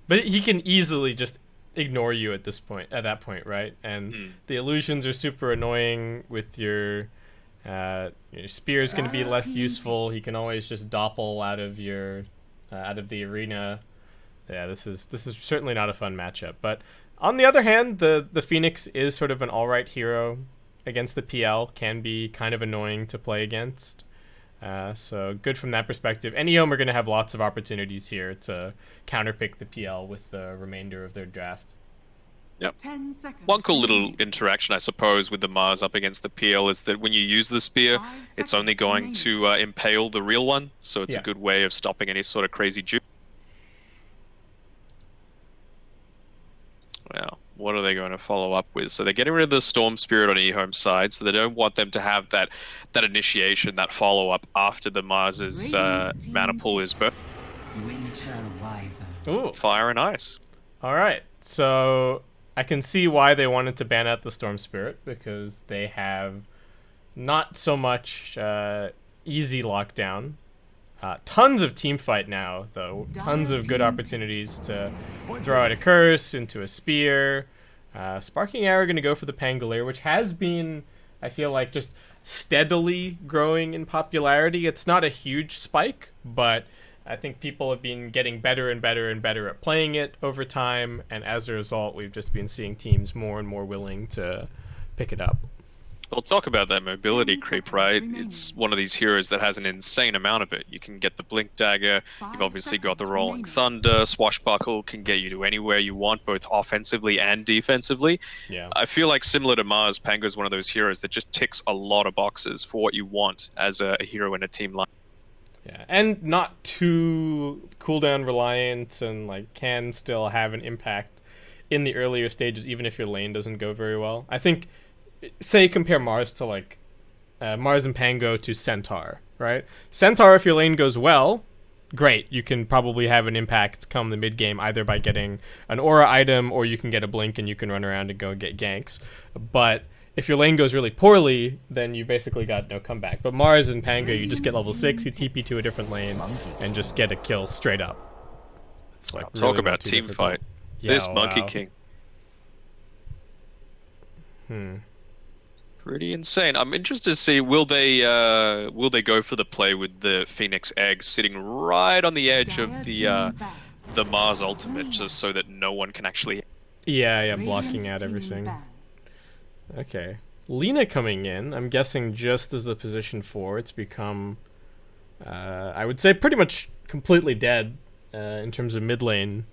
But he can easily just ignore you at that point, right? And the illusions are super annoying with your spear is going to be less useful. He can always just doppel out of the arena. Yeah, this is certainly not a fun matchup. But on the other hand, the Phoenix is sort of an all right hero against the PL. Can be kind of annoying to play against. So good from that perspective. And EHOME are going to have lots of opportunities here to counterpick the PL with the remainder of their draft. Yep. One cool little interaction, I suppose, with the Mars up against the PL is that when you use the spear, it's only going to impale the real one. So it's a good way of stopping any sort of crazy juke. Well, what are they going to follow up with? So they're getting rid of the Storm Spirit on EHOME's side, so they don't want them to have that initiation, that follow-up after the Mars's mana pool is burnt. Ooh. Fire and Ice. All right, so I can see why they wanted to ban out the Storm Spirit, because they have not so much easy lockdown. Tons of team fight now, though. Tons of good opportunities to throw out a curse into a spear. Sparking Arrow going to go for the Pangolier, which has been, I feel like, just steadily growing in popularity. It's not a huge spike, but I think people have been getting better and better and better at playing it over time, and as a result, we've just been seeing teams more and more willing to pick it up. We'll talk about that mobility creep, right? It's one of these heroes that has an insane amount of it. You can get the Blink Dagger, you've obviously got the Rolling Thunder, Swashbuckle can get you to anywhere you want, both offensively and defensively. Yeah. I feel like similar to Mars, Pango's one of those heroes that just ticks a lot of boxes for what you want as a hero in a team line. Yeah, and not too cooldown reliant, and like can still have an impact in the earlier stages, even if your lane doesn't go very well. I think, say compare Mars to like Mars and Pango to Centaur, right? Centaur, if your lane goes well, great. You can probably have an impact come the mid game, either by getting an aura item, or you can get a blink and you can run around and go get ganks. But if your lane goes really poorly, then you basically got no comeback. But Mars and Pango, you just get level 6, you TP to a different lane, and just get a kill straight up. It's like Talk really about team difficult. fight. Yeah, This Monkey wow. King. Pretty insane. I'm interested to see, will they go for the play with the Phoenix Egg sitting right on the edge of the Mars ultimate, just so that no one can actually... Yeah, blocking out everything. Okay. Lina coming in, I'm guessing just as the position 4. It's become, I would say, pretty much completely dead in terms of mid lane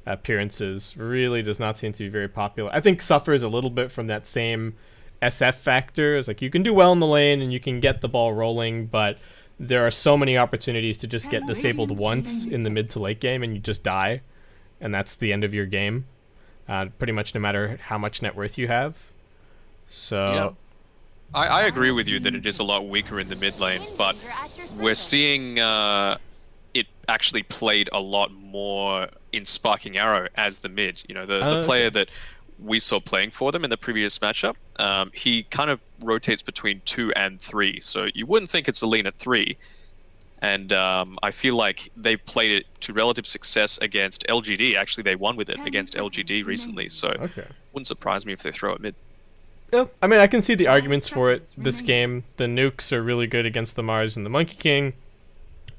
appearances. Really does not seem to be very popular. I think suffers a little bit from that same SF factor. It's like you can do well in the lane and you can get the ball rolling, but there are so many opportunities to just get disabled once in the mid to late game and you just die, and that's the end of your game. Pretty much no matter how much net worth you have. So yeah. I agree with you that it is a lot weaker in the mid lane, but we're seeing it actually played a lot more in Sparking Arrow as the mid. You know, the player that we saw playing for them in the previous matchup, he kind of rotates between 2 and 3, so you wouldn't think it's a lane at 3. And I feel like they played it to relative success against LGD. Actually, they won with it against LGD recently, so wouldn't surprise me if they throw it mid. Yeah, I mean, I can see the arguments for it this game. The nukes are really good against the Mars and the Monkey King.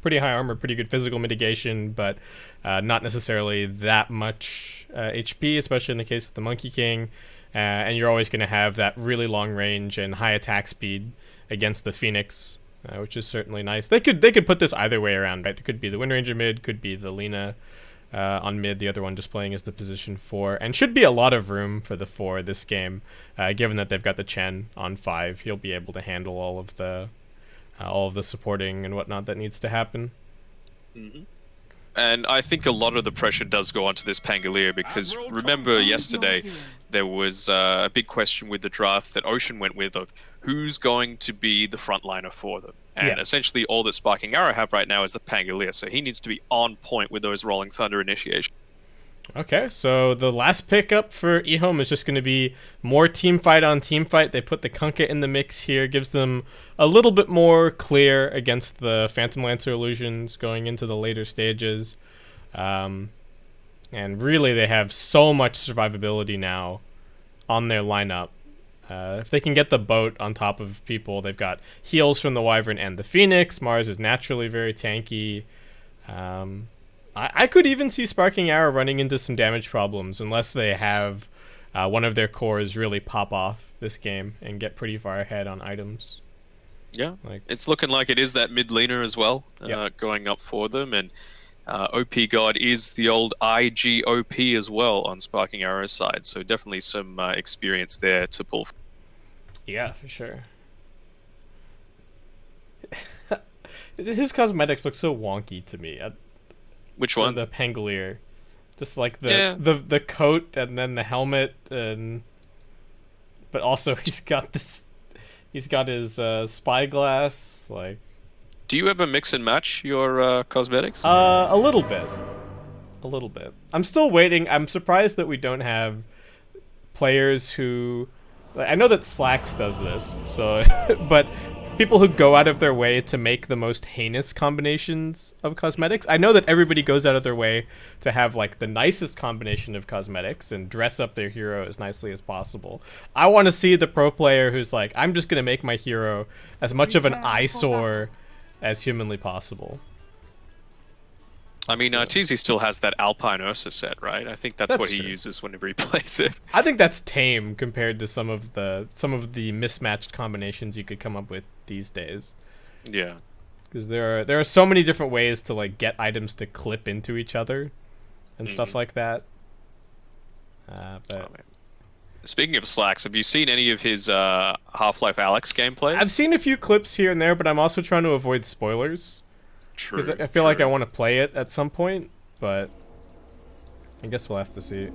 Pretty high armor, pretty good physical mitigation, but not necessarily that much HP, especially in the case of the Monkey King. And you're always going to have that really long range and high attack speed against the Phoenix, which is certainly nice. They could put this either way around, right? It could be the Wind Ranger mid, could be the Lina on mid, the other one just playing as the position 4, and should be a lot of room for the 4 this game, given that they've got the Chen on 5. He'll be able to handle all of the supporting and whatnot that needs to happen. Mm-hmm. And I think a lot of the pressure does go onto this Pangolier, because remember yesterday there was a big question with the draft that Ocean went with of who's going to be the frontliner for them. And essentially all that Sparking Arrow have right now is the Pangolier, so he needs to be on point with those Rolling Thunder initiations. Okay, so the last pickup for EHOME is just going to be more team fight on team fight. They put the Kunkka in the mix here, gives them a little bit more clear against the Phantom Lancer illusions going into the later stages. And really, they have so much survivability now on their lineup. If they can get the boat on top of people, they've got heals from the Wyvern and the Phoenix. Mars is naturally very tanky. I could even see Sparking Arrow running into some damage problems unless they have one of their cores really pop off this game and get pretty far ahead on items. Yeah, it's looking like it is that mid laner as well, Yep. going up for them. And OP God is the old IGOP as well on Sparking Arrow's side, so definitely some experience there to pull. Yeah, for sure. His cosmetics look so wonky to me. Which one? The Pangolier. Just like the coat and then the helmet, and but also he's got his spyglass. Like, do you ever mix and match your cosmetics? a little bit. I'm still waiting. I'm surprised that we don't have players who, I know that Slacks does this, so but people who go out of their way to make the most heinous combinations of cosmetics. I know that everybody goes out of their way to have like the nicest combination of cosmetics and dress up their hero as nicely as possible. I want to see the pro player who's like, I'm just going to make my hero as much of an eyesore as humanly possible. I mean, TZ still has that Alpine Ursa set, right? I think that's what he true. uses whenever he plays it. I think that's tame compared to some of the mismatched combinations you could come up with these days. Yeah, because there are so many different ways to like get items to clip into each other and stuff like that. But speaking of Slacks, have you seen any of his Half-Life Alex gameplay? I've seen a few clips here and there, but I'm also trying to avoid spoilers. True. Because I feel like I want to play it at some point, but I guess we'll have to see.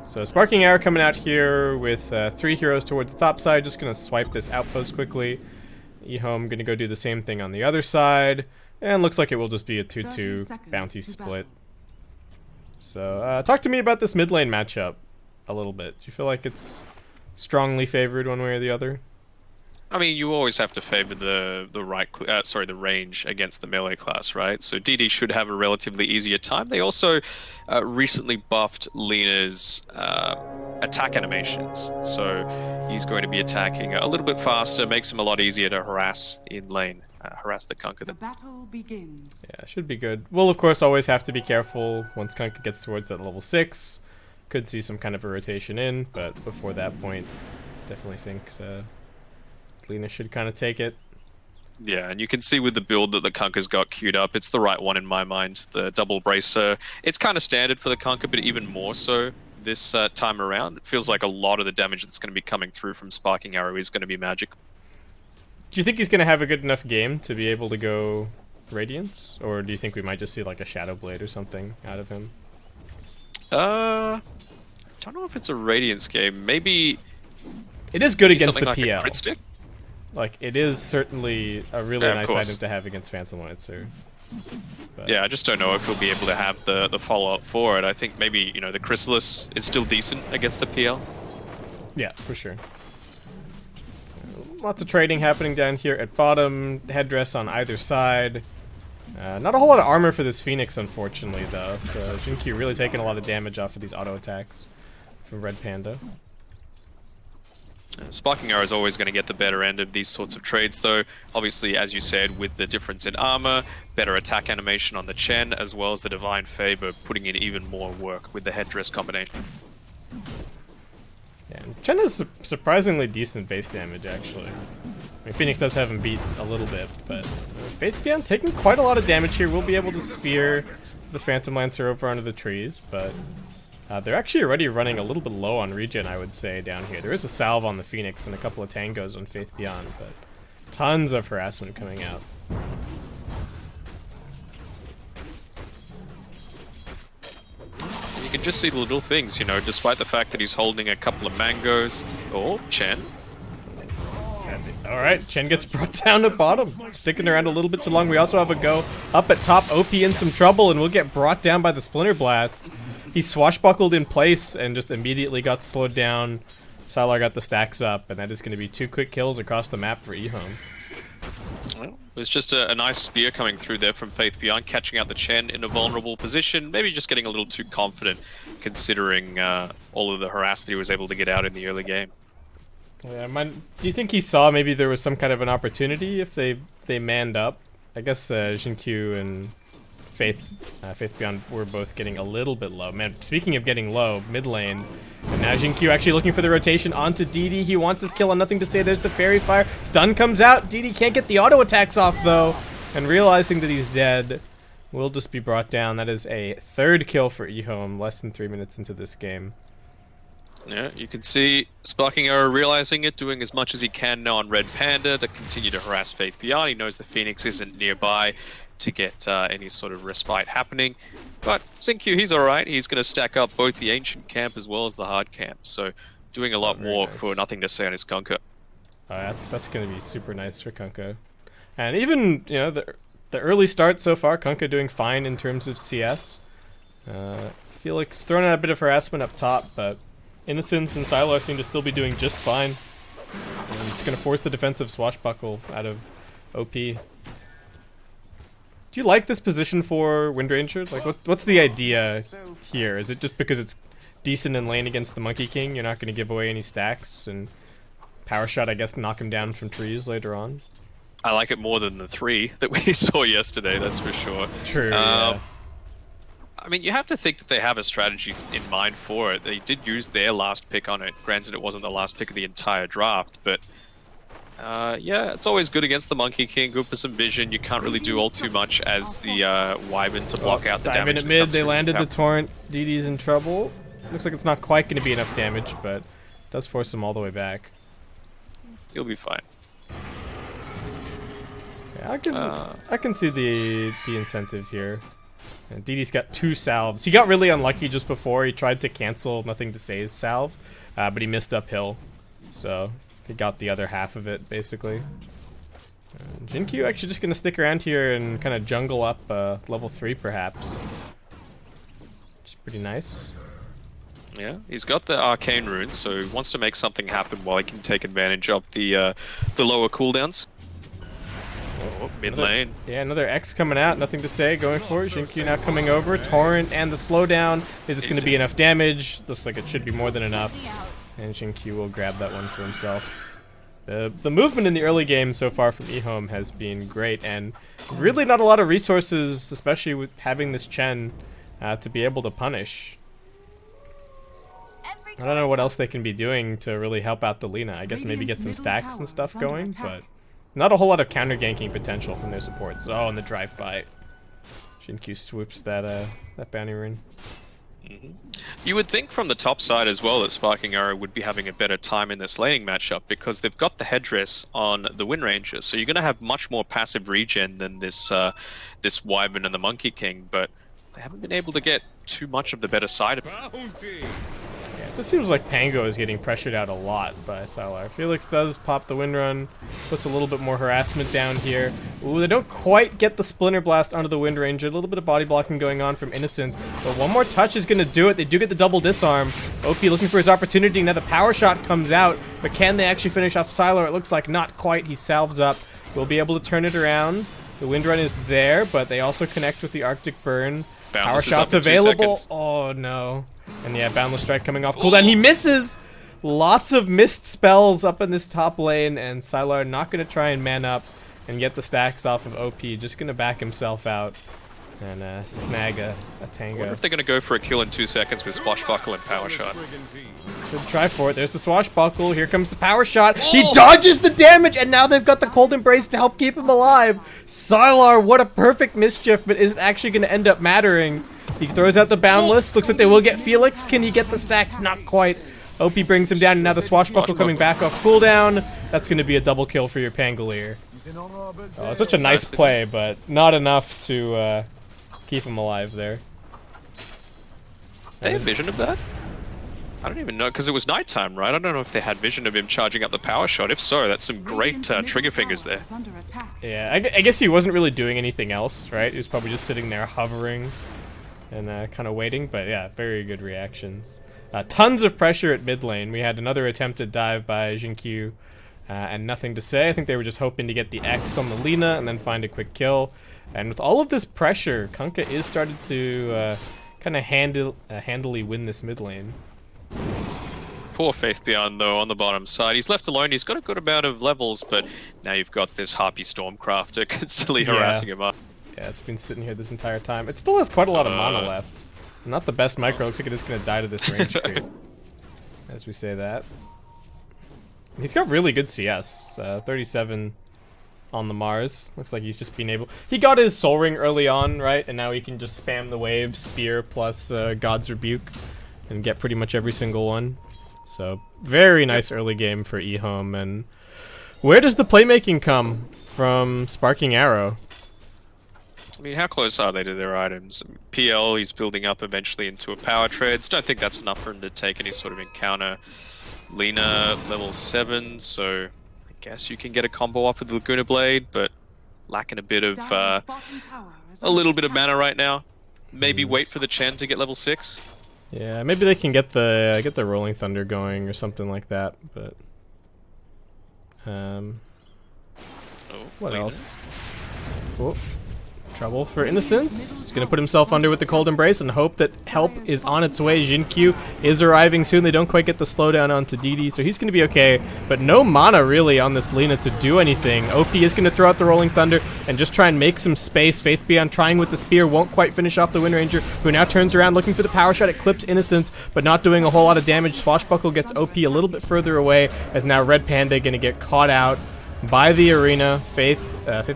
So Sparking Arrow coming out here with 3 heroes towards the top side. Just going to swipe this outpost quickly. EHOME going to go do the same thing on the other side. And looks like it will just be a 2-2 bounty split. So talk to me about this mid lane matchup a little bit. Do you feel like it's strongly favored one way or the other? I mean, you always have to favor the range against the melee class, right? So DD should have a relatively easier time. They also recently buffed Lena's attack animations, so he's going to be attacking a little bit faster, makes him a lot easier to harass in lane, harass the Kunkka. The battle begins. Yeah, should be good. We'll of course always have to be careful once Kunkka gets towards that level 6. Could see some kind of a rotation in, but before that point, definitely think Lena should kind of take it. Yeah, and you can see with the build that the Kunkka's got queued up, it's the right one in my mind. The double bracer, it's kind of standard for the Kunkka, but even more so this time around. It feels like a lot of the damage that's going to be coming through from Sparking Arrow is going to be magic. Do you think he's going to have a good enough game to be able to go Radiance? Or do you think we might just see like a Shadow Blade or something out of him? I don't know if it's a Radiance game. Maybe it is good against the like PL. A crit stick? Like, it is certainly a really nice course. item to have against Phantom Lancer. But yeah, I just don't know if we'll be able to have the follow-up for it. I think maybe, you know, the Chrysalis is still decent against the PL. Yeah, for sure. Lots of trading happening down here at bottom. Headdress on either side. Not a whole lot of armor for this Phoenix, unfortunately, though. So Jinkyu really taking a lot of damage off of these auto attacks from Red Panda. Sparking Arrow is always going to get the better end of these sorts of trades, though. Obviously, as you said, with the difference in armor, better attack animation on the Chen, as well as the Divine Favor, putting in even more work with the headdress combination. Yeah, and Chen has surprisingly decent base damage, actually. I mean, Phoenix does have him beat a little bit, but Faith Beyond taking quite a lot of damage here. We'll be able to spear the Phantom Lancer over onto the trees, but they're actually already running a little bit low on regen, I would say, down here. There is a salve on the Phoenix and a couple of tangos on Faith Beyond, but tons of harassment coming out. You can just see the little things, you know, despite the fact that he's holding a couple of mangoes. Oh, Chen. Alright, Chen gets brought down to bottom. Sticking around a little bit too long. We also have a go up at top. OP in some trouble, and we'll get brought down by the Splinter Blast. He swashbuckled in place and just immediately got slowed down. Sylar got the stacks up, and that is going to be 2 quick kills across the map for EHOME. Well, it was just a nice spear coming through there from Faith Beyond, catching out the Chen in a vulnerable position. Maybe just getting a little too confident, considering all of the harass that he was able to get out in the early game. Yeah, do you think he saw maybe there was some kind of an opportunity if they manned up? I guess Jinkyu and Faith Beyond were both getting a little bit low. Man, speaking of getting low, mid lane. And now Jinkyu actually looking for the rotation onto DD. He wants his kill on Nothing to Say. There's the Fairy Fire. Stun comes out. DD can't get the auto attacks off though. And realizing that he's dead, will just be brought down. That is a third kill for EHOME, less than 3 minutes into this game. Yeah, you can see Sparking Arrow realizing it, doing as much as he can now on Red Panda to continue to harass Faith Beyond. He knows the Phoenix isn't nearby to get any sort of respite happening. But Xinkyu, he's alright. He's going to stack up both the Ancient Camp as well as the Hard Camp. So doing a lot more for Nothing to Say on his Kunkka. That's going to be super nice for Kunkka. And even, you know, the early start so far, Kunkka doing fine in terms of CS. Felix throwing out a bit of harassment up top, but Innocence and Sylar seem to still be doing just fine. And it's going to force the defensive swashbuckle out of OP. Do you like this position for Windranger? Like, what's the idea here? Is it just because it's decent in lane against the Monkey King? You're not going to give away any stacks and power shot, I guess, knock him down from trees later on. I like it more than the 3 that we saw yesterday, that's for sure. True, yeah. I mean, you have to think that they have a strategy in mind for it. They did use their last pick on it. Granted, it wasn't the last pick of the entire draft, but yeah, it's always good against the Monkey King. Good for some vision. You can't really do all too much as the Wyvern to block out the damage. Dive in at mid, they landed the Torrent. DD's in trouble. Looks like it's not quite going to be enough damage, but does force him all the way back. He'll be fine. Yeah, I can see the incentive here. And DD's got 2 salves. He got really unlucky just before. He tried to cancel Nothing to Say's salve, but he missed uphill. So he got the other half of it, basically. Jinkyu actually just going to stick around here and kind of jungle up level 3, perhaps. Which is pretty nice. Yeah, he's got the Arcane Runes, so he wants to make something happen while he can take advantage of the lower cooldowns. Oh, mid lane. Yeah, another X coming out. Nothing to Say. Going for it. Jinkyu now coming over. Torrent and the slowdown. Is this going to be enough damage? Looks like it should be more than enough. And Jinkyu will grab that one for himself. The movement in the early game so far from EHOME has been great, and really not a lot of resources, especially with having this Chen, to be able to punish. I don't know what else they can be doing to really help out the Lina. I guess maybe get some stacks and stuff going, but not a whole lot of counter ganking potential from their supports. Oh, and the drive-by. Jinkyu swoops that bounty rune. You would think from the top side as well that Sparking Arrow would be having a better time in this laning matchup because they've got the headdress on the Windranger, so you're going to have much more passive regen than this this Wyvern and the Monkey King, but they haven't been able to get too much of the better side of it. Yeah, it just seems like Pango is getting pressured out a lot by Sylar. Felix does pop the Windrun, puts a little bit more harassment down here. Ooh, they don't quite get the Splinter Blast onto the Windranger. A little bit of body blocking going on from Innocence, but one more touch is going to do it. They do get the double disarm. OP looking for his opportunity. Now the power shot comes out, but can they actually finish off Sylar? It looks like not quite. He salves up. We'll be able to turn it around. The Windrun is there, but they also connect with the Arctic Burn. Power shot's available. Oh no. And yeah, Boundless Strike coming off cooldown. He misses! Lots of missed spells up in this top lane, and Sylar not going to try and man up and get the stacks off of OP. Just going to back himself out and snag a tango. I wonder if they're going to go for a kill in 2 seconds with Swashbuckle and Power Shot. Good try for it. There's the Swashbuckle. Here comes the Power Shot. Oh! He dodges the damage, and now they've got the Cold Embrace to help keep him alive. Sylar, what a perfect mischief, but is it actually going to end up mattering? He throws out the Boundless. Looks like they will get Felix. Can he get the stacks? Not quite. OP brings him down, and now the Swashbuckle coming back off cooldown. That's going to be a double kill for your Pangolier. Oh, such a nice play, but not enough to keep him alive there. They have vision of that? I don't even know, because it was nighttime, right? I don't know if they had vision of him charging up the power shot. If so, that's some great trigger fingers there. Yeah, I guess he wasn't really doing anything else, right? He was probably just sitting there hovering and kind of waiting, but yeah, very good reactions. Tons of pressure at mid lane. We had another attempted dive by Jinkyu, and nothing to say. I think they were just hoping to get the X on the Lina and then find a quick kill. And with all of this pressure, Kunkka is started to kind of handily win this mid lane. Poor Faith Beyond, though, on the bottom side. He's left alone. He's got a good amount of levels, but now you've got this Harpy Stormcrafter constantly harassing him up. Yeah, it's been sitting here this entire time. It still has quite a lot of mana left. Not the best micro. Looks like it is going to die to this range creep. As we say that. He's got really good CS. 37 on the Mars. Looks like he's just been able... He got his Soul Ring early on, right? And now he can just spam the wave, Spear plus God's Rebuke, and get pretty much every single one. So, very nice early game for EHOME. And where does the playmaking come from Sparking Arrow? I mean, how close are they to their items? PL, he's building up eventually into a power treads. Don't think that's enough for him to take any sort of encounter. Lina, level 7, so I guess you can get a combo off with the Laguna Blade, but lacking a bit of, a little bit of mana right now. Maybe wait for the Chen to get level 6. Yeah, maybe they can get the Rolling Thunder going or something like that, but... what Lina. else? Oh. Trouble for Innocence. He's going to put himself under with the Cold Embrace and hope that help is on its way. Jinkyu is arriving soon. They don't quite get the slowdown onto DD, so he's going to be okay. But no mana really on this Lina to do anything. OP is going to throw out the Rolling Thunder and just try and make some space. Faith Beyond trying with the Spear. Won't quite finish off the Wind Ranger, who now turns around looking for the power shot. It clips Innocence, but not doing a whole lot of damage. Swashbuckle gets OP a little bit further away, as now Red Panda going to get caught out by the arena. Faith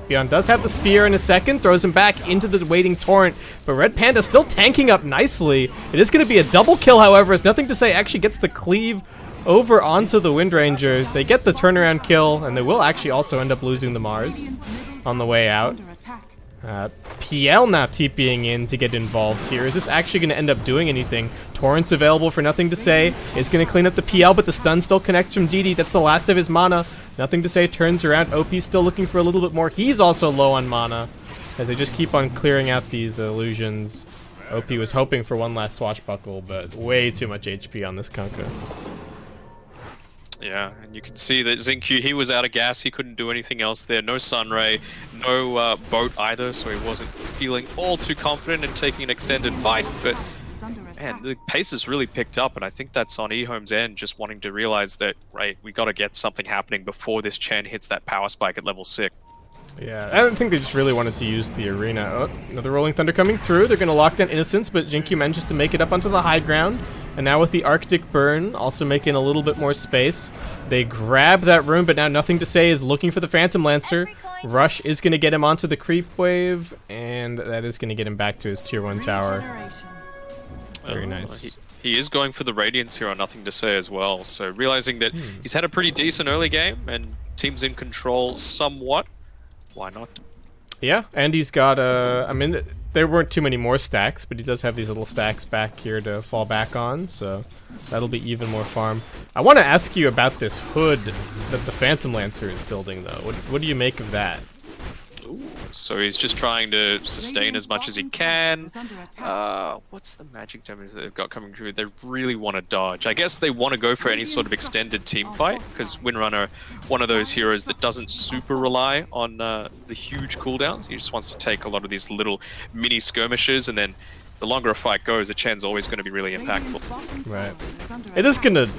Beyond does have the Spear in a second, throws him back into the waiting Torrent, but Red Panda still tanking up nicely. It is going to be a double kill, however, as Nothing to Say actually gets the cleave over onto the Wind Ranger. They get the turnaround kill, and they will actually also end up losing the Mars on the way out. PL now TPing in to get involved here. Is this actually going to end up doing anything? Torrent's available for Nothing to Say. Is going to clean up the PL, but the stun still connects from DD. That's the last of his mana. Nothing to Say turns around. OP's still looking for a little bit more. He's also low on mana, as they just keep on clearing out these illusions. OP was hoping for one last Swashbuckle, but way too much HP on this Kunkka. Yeah, and you can see that Xingqiu, he was out of gas, he couldn't do anything else there. No Sunray, no boat either, so he wasn't feeling all too confident in taking an extended fight, but man, the pace has really picked up, and I think that's on EHOME's end, just wanting to realize that, right, we got to get something happening before this Chen hits that power spike at level 6. Yeah, I don't think they just really wanted to use the arena. Oh, another Rolling Thunder coming through. They're going to lock down Innocence, but Jinkyu manages to make it up onto the high ground. And now with the Arctic Burn, also making a little bit more space. They grab that room, but now Nothing to Say is looking for the Phantom Lancer. Rush is going to get him onto the creep wave, and that is going to get him back to his tier 1 tower. Very nice. He is going for the Radiance here on Nothing to Say as well. So realizing that he's had a pretty decent early game, and team's in control somewhat. Why not? Yeah, and he's got I mean, there weren't too many more stacks, but he does have these little stacks back here to fall back on, so that'll be even more farm. I want to ask you about this hood that the Phantom Lancer is building, though. What do you make of that? So he's just trying to sustain as much as he can. What's the magic damage that they've got coming through? They really want to dodge. I guess they want to go for any sort of extended team fight, because Windrunner, one of those heroes that doesn't super rely on the huge cooldowns. He just wants to take a lot of these little mini skirmishes, and then the longer a fight goes, the Chen's always going to be really impactful. Right. It is going to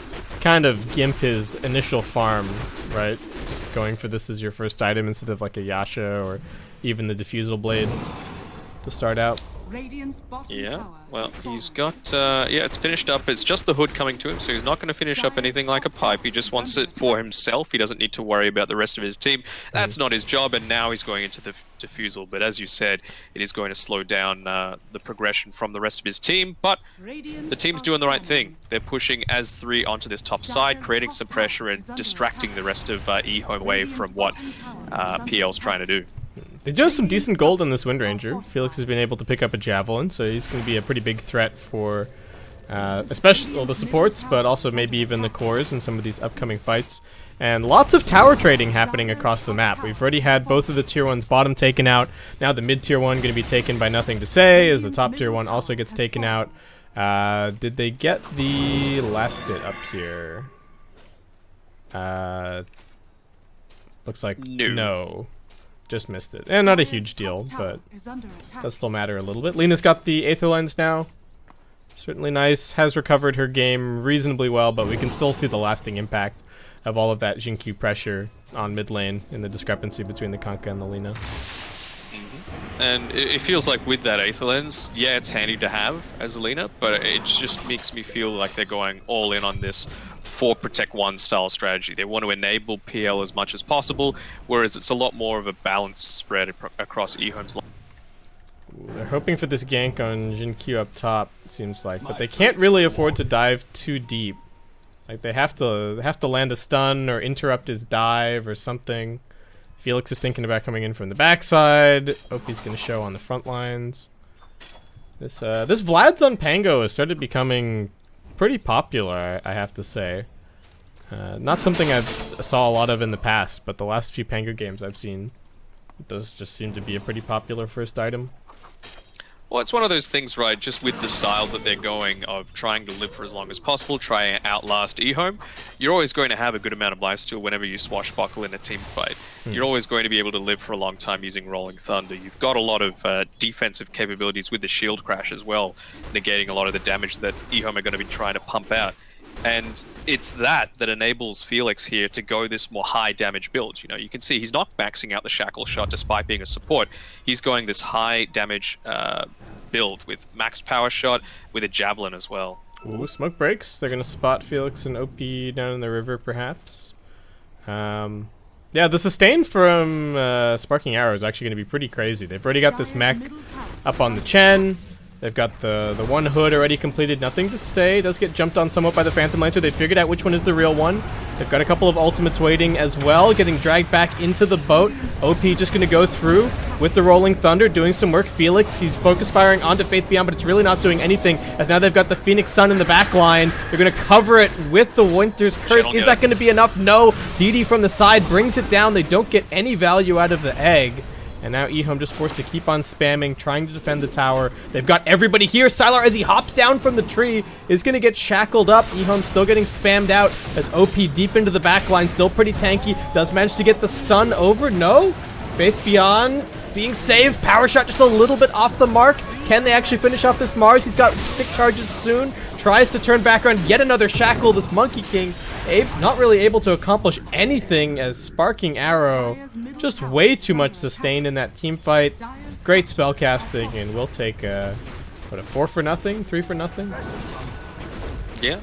kind of gimp his initial farm, right? Just going for this as your first item instead of like a Yasha or even the Diffusal Blade to start out. Yeah, well, he's got, yeah, it's finished up. It's just the hood coming to him, so he's not going to finish up anything like a pipe. He just wants it for himself. He doesn't need to worry about the rest of his team. That's not his job, and now he's going into the Diffusal. But as you said, it is going to slow down the progression from the rest of his team. But the team's doing the right thing. They're pushing as 3 onto this top side, creating some pressure and distracting the rest of EHOME away from what PL's trying to do. They do have some decent gold on this Wind Ranger. Felix has been able to pick up a Javelin, so he's going to be a pretty big threat for especially the supports, but also maybe even the cores in some of these upcoming fights. And lots of tower trading happening across the map. We've already had both of the tier 1's bottom taken out. Now the mid tier 1 going to be taken by Nothing to Say, as the top tier 1 also gets taken out. Did they get the last hit up here? Looks like No. no. Just missed it. And not a huge deal, but does still matter a little bit. Lena's got the Aether Lens now. Certainly nice. Has recovered her game reasonably well, but we can still see the lasting impact of all of that Jin-Q pressure on mid lane in the discrepancy between the Kanka and the Lina. And it feels like with that Aether Lens, yeah, it's handy to have as a Lina, but it just makes me feel like they're going all in on this 4 protect 1 style strategy. They want to enable PL as much as possible, whereas it's a lot more of a balanced spread across EHOME's line. They're hoping for this gank on Jin-Q up top, it seems like, but they can't really afford to dive too deep. Like they have to land a stun or interrupt his dive or something. Felix is thinking about coming in from the backside. OP's gonna show on the front lines. This Vlad's on Pango has started becoming pretty popular, I have to say. Not something I saw a lot of in the past, but the last few Pango games I've seen, it does just seem to be a pretty popular first item. Well, it's one of those things, right, just with the style that they're going of trying to live for as long as possible, try and outlast EHOME, you're always going to have a good amount of lifesteal whenever you swashbuckle in a team fight. You're always going to be able to live for a long time using Rolling Thunder. You've got a lot of defensive capabilities with the shield crash as well, negating a lot of the damage that EHOME are going to be trying to pump out. And it's that enables Felix here to go this more high damage build. You know, you can see he's not maxing out the shackle shot despite being a support. He's going this high damage build with maxed power shot with a javelin as well. Ooh, smoke breaks. They're gonna spot Felix and OP down in the river, perhaps. Yeah, the sustain from Sparking Arrow is actually gonna be pretty crazy. They've already got this mech up on the Chen. They've got the one hood already completed. Nothing to say. Does get jumped on somewhat by the Phantom Lancer. They figured out which one is the real one. They've got a couple of ultimates waiting as well. Getting dragged back into the boat. OP just going to go through with the Rolling Thunder, doing some work. Felix, he's focus firing onto Faith Beyond, but it's really not doing anything, as now they've got the Phoenix Sun in the back line. They're going to cover it with the Winter's Curse. Is that going to be enough? No. DD from the side brings it down. They don't get any value out of the egg. And now EHOME just forced to keep on spamming, trying to defend the tower. They've got everybody here. Sylar, as he hops down from the tree, is going to get shackled up. EHOME still getting spammed out as OP deep into the back line, still pretty tanky. Does manage to get the stun over. No. Faith Beyond being saved. Power shot just a little bit off the mark. Can they actually finish off this Mars? He's got stick charges soon. Tries to turn back around. Yet another shackle. This Monkey King not really able to accomplish anything, as Sparking Arrow just way too much sustain in that team fight. Great spell casting, and we'll take a 4 for nothing, 3 for nothing. Yeah,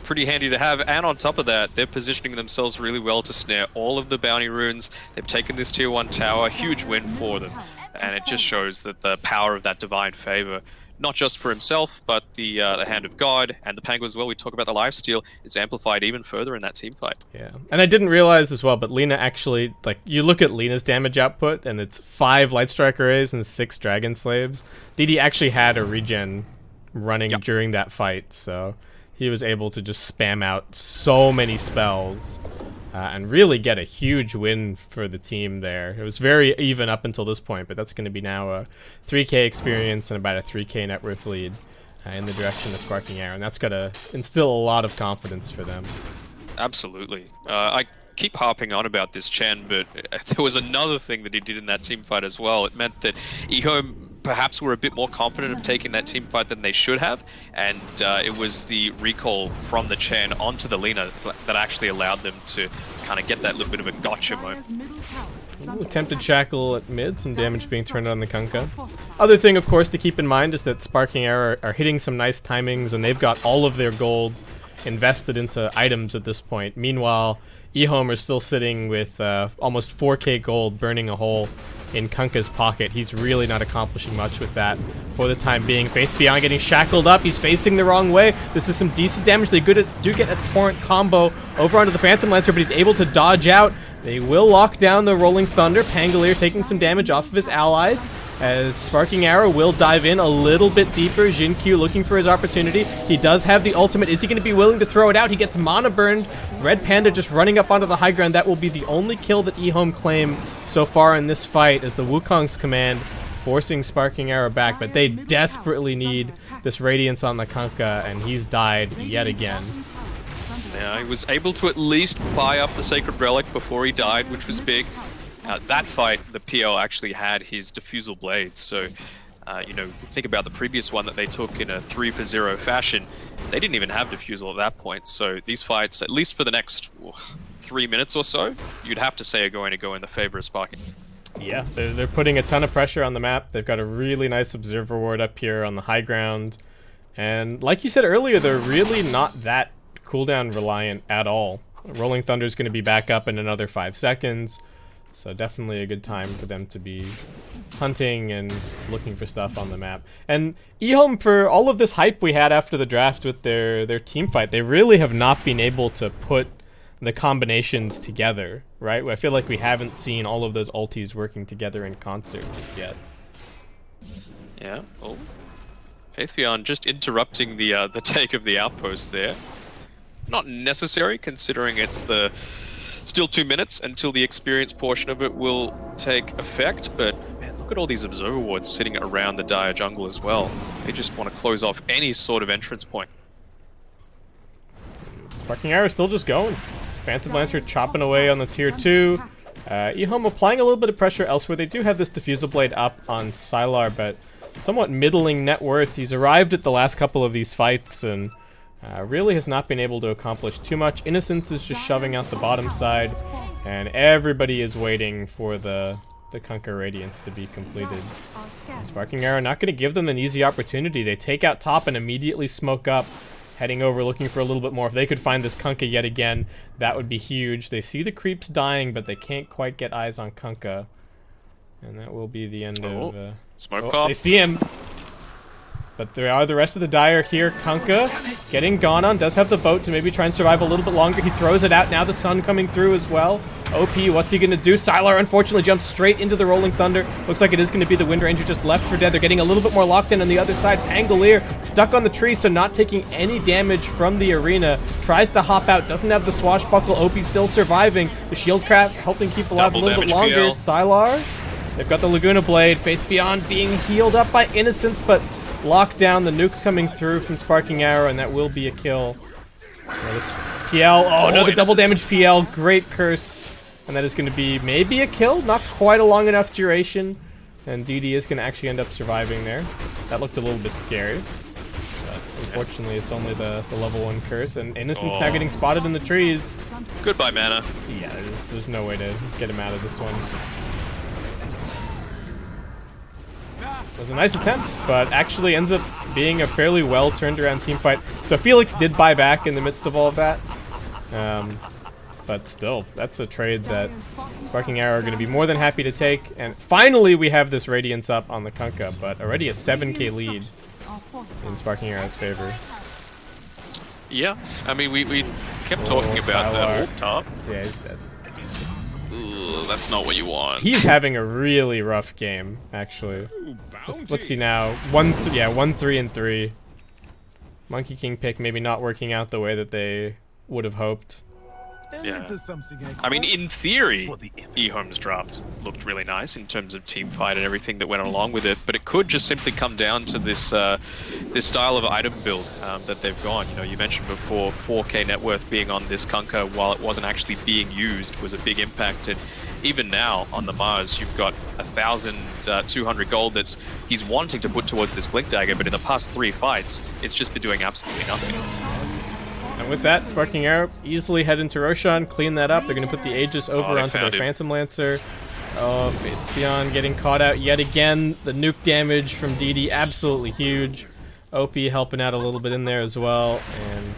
pretty handy to have, and on top of that, they're positioning themselves really well to snare all of the bounty runes. They've taken this tier 1 tower, huge win for them, and it just shows that the power of that divine favor, not just for himself, but the Hand of God and the Pango as well. We talk about the lifesteal. It's amplified even further in that team fight. Yeah, and I didn't realize as well, but Lina actually, like, you look at Lina's damage output, and it's 5 Lightstrike Arrays and 6 Dragon Slaves. DD actually had a regen running during that fight, so he was able to just spam out so many spells. And really get a huge win for the team there. It was very even up until this point, but that's going to be now a 3k experience and about a 3k net worth lead in the direction of Sparking Arrow, and that's got to instill a lot of confidence for them. Absolutely. I keep harping on about this Chen, but there was another thing that he did in that team fight as well. It meant that EHOME perhaps were a bit more confident of taking that team fight than they should have, and it was the recall from the Chen onto the Lina that actually allowed them to kind of get that little bit of a gotcha moment. Ooh, attempted shackle at mid, some damage being turned on the Kunkka. Other thing, of course, to keep in mind is that Sparking Arrow are hitting some nice timings, and they've got all of their gold invested into items at this point. Meanwhile, EHOME are still sitting with almost 4k gold burning a hole in Kunkka's pocket. He's really not accomplishing much with that for the time being. Faith Beyond getting shackled up. He's facing the wrong way. This is some decent damage. They do get a Torrent combo over onto the Phantom Lancer, but he's able to dodge out. They will lock down the Rolling Thunder. Pangolier taking some damage off of his allies, as Sparking Arrow will dive in a little bit deeper. Jin-Q looking for his opportunity. He does have the ultimate. Is he going to be willing to throw it out? He gets mana burned. Red Panda just running up onto the high ground. That will be the only kill that EHOME claim so far in this fight, as the Wukong's command forcing Sparking Arrow back, but they desperately need this Radiance on the Kunkka, and he's died yet again. Now, he was able to at least buy up the Sacred Relic before he died, which was big. That fight, the PL actually had his Diffusal Blades, so, you know, think about the previous one that they took in a 3-for-0 fashion. They didn't even have Diffusal at that point, so these fights, at least for the next 3 minutes or so, you'd have to say are going to go in the favor of Sparking. Yeah, they're putting a ton of pressure on the map. They've got a really nice Observer Ward up here on the high ground. And like you said earlier, they're really not that cooldown reliant at all. Rolling Thunder is going to be back up in another 5 seconds. So definitely a good time for them to be hunting and looking for stuff on the map. And EHOME, for all of this hype we had after the draft with their team fight, they really have not been able to put the combinations together, right? I feel like we haven't seen all of those ultis working together in concert just yet. Yeah, oh. Faithbeyond just interrupting the take of the outpost there. Not necessary, considering it's the still 2 minutes until the experience portion of it will take effect, but man, look at all these Observer Wards sitting around the Dire jungle as well. They just want to close off any sort of entrance point. Sparking Arrow still just going. Phantom Lancer chopping away on the tier 2. EHOME applying a little bit of pressure elsewhere. They do have this Diffusal Blade up on Sylar, but somewhat middling net worth. He's arrived at the last couple of these fights and really has not been able to accomplish too much. Innocence is just shoving out the bottom side, and everybody is waiting for the Kunkka Radiance to be completed. And Sparking Arrow not going to give them an easy opportunity. They take out top and immediately smoke up, heading over looking for a little bit more. If they could find this Kunkka yet again, that would be huge. They see the creeps dying, but they can't quite get eyes on Kunkka. And that will be the end of... Smoke pop. They see him. But there are the rest of the Dire here. Kunkka getting gone on. Does have the boat to maybe try and survive a little bit longer. He throws it out. Now the sun coming through as well. OP, what's he going to do? Sylar unfortunately jumps straight into the Rolling Thunder. Looks like it is going to be the Wind Ranger just left for dead. They're getting a little bit more locked in on the other side. Pangolier stuck on the tree, so not taking any damage from the arena. Tries to hop out. Doesn't have the swashbuckle. OP still surviving. The shield craft helping keep alive a little bit longer. PL. Sylar. They've got the Laguna Blade. Faith Beyond being healed up by Innocence, but locked down. The nuke's coming through from Sparking Arrow, and that will be a kill. This PL. Oh, another double damage PL. Great curse. And that is going to be maybe a kill. Not quite a long enough duration. And DD is going to actually end up surviving there. That looked a little bit scary. But unfortunately, it's only the level 1 curse. And Innocence now getting spotted in the trees. Goodbye, mana. Yeah, there's no way to get him out of this one. It was a nice attempt, but actually ends up being a fairly well turned around team fight. So Felix did buy back in the midst of all of that. But still, that's a trade that Sparking Arrow are going to be more than happy to take. And finally we have this Radiance up on the Kunkka, but already a 7k lead in Sparking Arrow's favor. Yeah, I mean, we kept talking about the ult top. Yeah, he's dead. Ugh, that's not what you want. He's having a really rough game, actually. Let's see now. 1-3-3. Monkey King pick maybe not working out the way that they would have hoped. Yeah. I mean, in theory, EHOME's draft looked really nice in terms of team fight and everything that went along with it, but it could just simply come down to this this style of item build that they've gone. You know, you mentioned before 4k net worth being on this Kunkka while it wasn't actually being used was a big impact. And even now on the Mars, you've got 1,200 gold that's he's wanting to put towards this Blink Dagger, but in the past 3 fights, it's just been doing absolutely nothing. And with that, Sparking Arrow easily head into Roshan, clean that up. They're going to put the Aegis over onto their Phantom Lancer. Oh, Faith Beyond getting caught out yet again. The nuke damage from DD, absolutely huge. OP helping out a little bit in there as well. And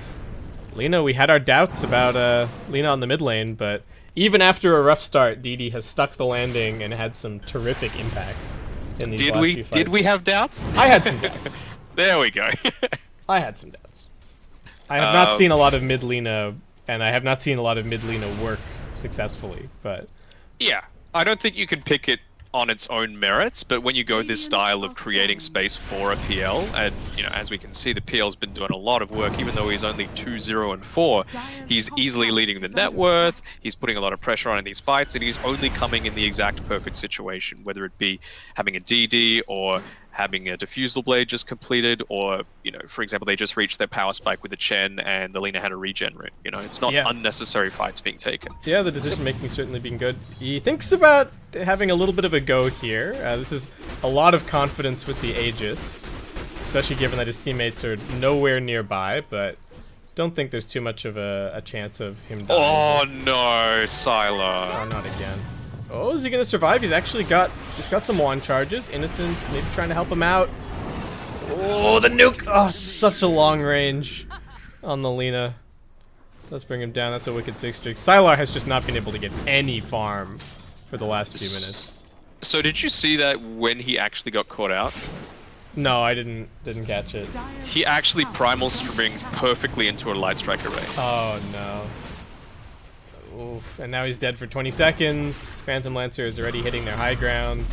Lina, we had our doubts about Lina on the mid lane, but even after a rough start, DD has stuck the landing and had some terrific impact in these last few fights. Did we have doubts? I had some doubts. There we go. I had some doubts. I have not seen a lot of mid Lina, and I have not seen a lot of mid Lina work successfully, but... Yeah, I don't think you can pick it on its own merits, but when you go this style of creating space for a PL, and you know, as we can see, the PL's been doing a lot of work, even though he's only 2-0-4, he's easily leading the net worth, he's putting a lot of pressure on in these fights, and he's only coming in the exact perfect situation, whether it be having a DD or having a diffusal blade just completed, or, for example, they just reached their power spike with the Chen and the Lina had a regen route. It's not unnecessary fights being taken. Yeah, the decision making certainly being good. He thinks about having a little bit of a go here. This is a lot of confidence with the Aegis, especially given that his teammates are nowhere nearby, but don't think there's too much of a chance of him dying. Oh no, Sylar. Oh, not again. Oh, is he gonna survive? He's got some wand charges. Innocence maybe trying to help him out. Oh, the nuke! Oh, it's such a long range on the Lina. Let's bring him down. That's a wicked 6-streak. Sylar has just not been able to get any farm for the last few minutes. So did you see that when he actually got caught out? No, I didn't catch it. He actually primal stringed perfectly into a light strike array. Oh no. Oof. And now he's dead for 20 seconds. Phantom Lancer is already hitting their high ground.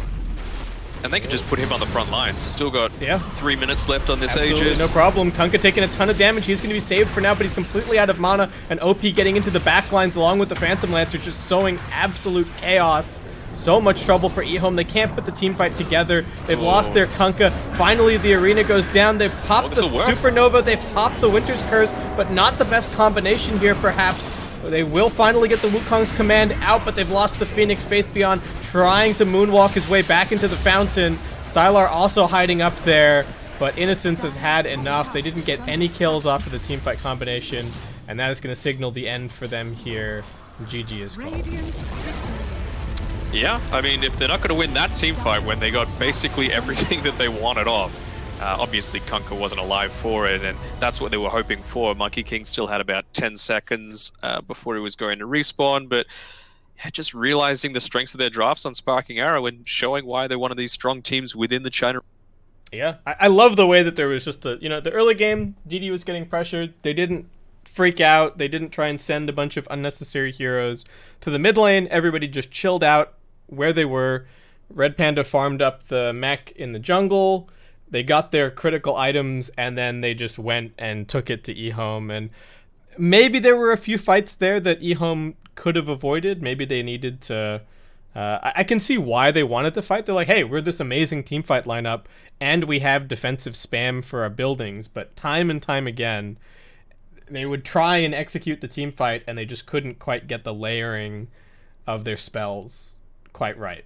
And they can just put him on the front lines. Still got 3 minutes left on this Absolutely, Aegis. no problem. Kunkka taking a ton of damage. He's going to be saved for now, but he's completely out of mana. And OP getting into the back lines along with the Phantom Lancer, just sowing absolute chaos. So much trouble for EHOME. They can't put the team fight together. They've lost their Kunkka. Finally, the arena goes down. They've popped the Supernova. They've popped the Winter's Curse, but not the best combination here, perhaps. They will finally get the Wukong's command out, but they've lost the Phoenix Faith Beyond, trying to moonwalk his way back into the fountain. Sylar also hiding up there, but Innocence has had enough. They didn't get any kills off of the teamfight combination, and that is going to signal the end for them here. GG is called. Yeah, I mean, if they're not going to win that team fight when they got basically everything that they wanted off, obviously Kunkka wasn't alive for it, and that's what they were hoping for. Monkey King still had about 10 seconds before he was going to respawn, but just realizing the strengths of their drafts on Sparking Arrow and showing why they're one of these strong teams within the China. Yeah, I love the way that there was just the early game, DD was getting pressured. They didn't freak out. They didn't try and send a bunch of unnecessary heroes to the mid lane. Everybody just chilled out where they were. Red Panda farmed up the mech in the jungle. They got their critical items, and then they just went and took it to EHOME. And maybe there were a few fights there that EHOME could have avoided. Maybe they needed to... I can see why they wanted to fight. They're like, hey, we're this amazing team fight lineup, and we have defensive spam for our buildings. But time and time again, they would try and execute the team fight, and they just couldn't quite get the layering of their spells quite right.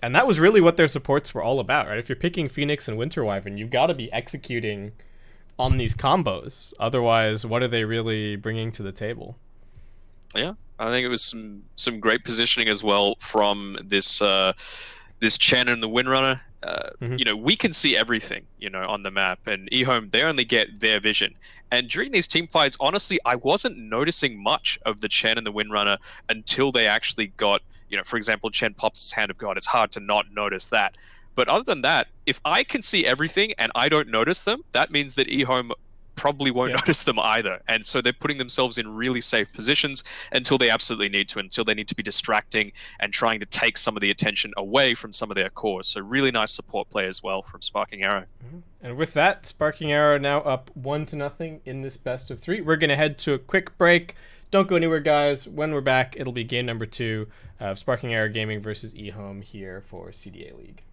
And that was really what their supports were all about, right? If you're picking Phoenix and Winter Wyvern, you've got to be executing on these combos. Otherwise, what are they really bringing to the table? Yeah, I think it was some great positioning as well from this this Chen and the Windrunner. We can see everything, on the map, and EHOME, they only get their vision. And during these team fights, honestly, I wasn't noticing much of the Chen and the Windrunner until they actually got, for example, Chen pops his Hand of God. It's hard to not notice that. But other than that, if I can see everything and I don't notice them, that means that EHOME probably won't notice them either. And so they're putting themselves in really safe positions until they absolutely need to, until they need to be distracting and trying to take some of the attention away from some of their cores. So really nice support play as well from Sparking Arrow. And with that, Sparking Arrow now up 1-0 in this best of 3. We're going to head to a quick break. Don't go anywhere, guys. When we're back, it'll be game number 2 of Sparking Arrow Gaming versus EHOME here for CDA League.